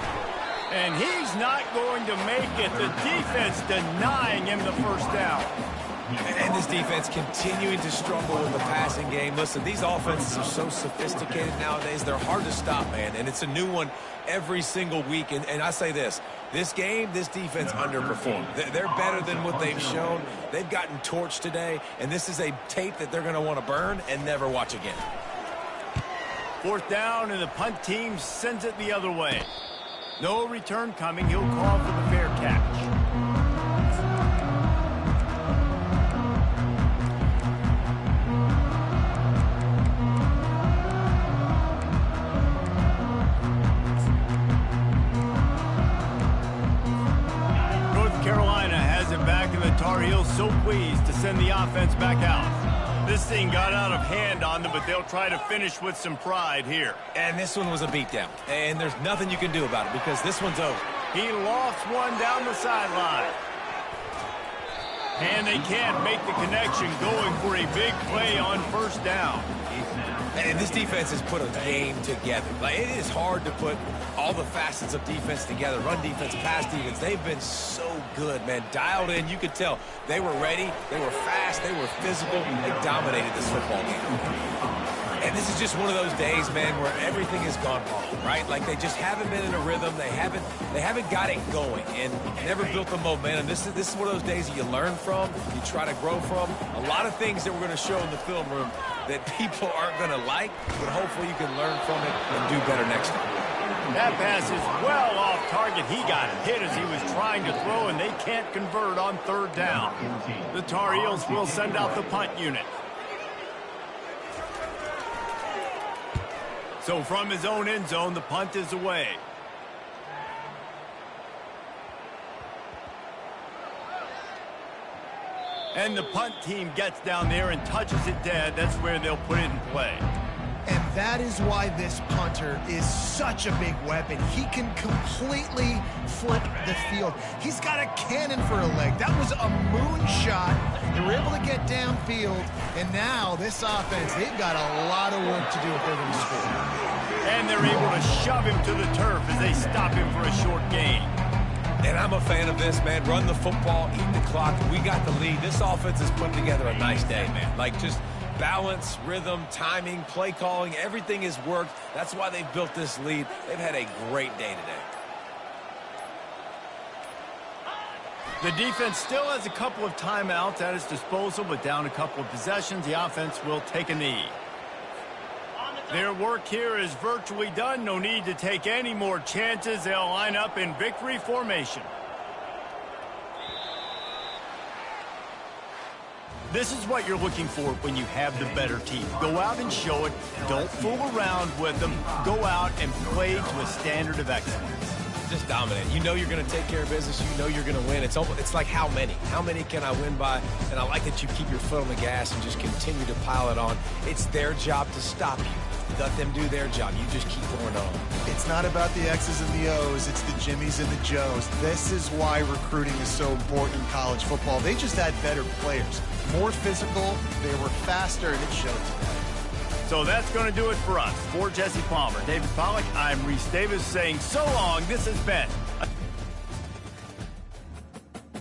And he's not going to make it. The defense denying him the first down. And this defense continuing to struggle with the passing game. Listen, these offenses are so sophisticated nowadays. They're hard to stop, man. And it's a new one every single week. And I say this game, this defense underperformed. They're better than what they've shown. They've gotten torched today. And this is a tape that they're going to want to burn and never watch again. Fourth down, and the punt team sends it the other way. No return coming. He'll call for the fair catch. Tar Heels so pleased to send the offense back out. This thing got out of hand on them, but they'll try to finish with some pride here. And this one was a beatdown. And there's nothing you can do about it because this one's over. He lost one down the sideline. And they can't make the connection, going for a big play on first down. And this defense has put a game together. Like, it is hard to put all the facets of defense together. Run defense, pass defense. They've been so good, man. Dialed in. You could tell they were ready. They were fast. They were physical. They dominated this football game. And this is just one of those days, man, where everything has gone wrong, right? Like, they just haven't been in a rhythm. They haven't got it going and never built the momentum. This is one of those days that you learn from, you try to grow from. A lot of things that we're going to show in the film room that people aren't going to like, but hopefully you can learn from it and do better next time. That pass is well off target. He got hit as he was trying to throw, and they can't convert on third down. The Tar Heels will send out the punt unit. So from his own end zone, the punt is away. And the punt team gets down there and touches it dead. That's where they'll put it in play. And that is why this punter is such a big weapon. He can completely flip the field. He's got a cannon for a leg. That was a moonshot. They were able to get downfield, and now this offense, they've got a lot of work to do if they're going to score. And they're able to shove him to the turf as they stop him for a short gain. And I'm a fan of this, man. Run the football, eat the clock. We got the lead. This offense has put together a nice day, man. Like, just balance, rhythm, timing, play calling, everything has worked. That's why they've built this lead. They've had a great day today. The defense still has a couple of timeouts at its disposal, but down a couple of possessions, the offense will take a knee. Their work here is virtually done. No need to take any more chances. They'll line up in victory formation. This is what you're looking for when you have the better team. Go out and show it. Don't fool around with them. Go out and play to a standard of excellence. Just dominate. You know you're going to take care of business. You know you're going to win. It's like how many? How many can I win by? And I like that you keep your foot on the gas and just continue to pile it on. It's their job to stop you. Let them do their job. You just keep going on. It's not about the X's and the O's. It's the Jimmies and the Joes. This is why recruiting is so important in college football. They just had better players. More physical. They were faster, and it showed today. So that's going to do it for us. For Jesse Palmer, David Pollack, I'm Reese Davis saying so long. This has been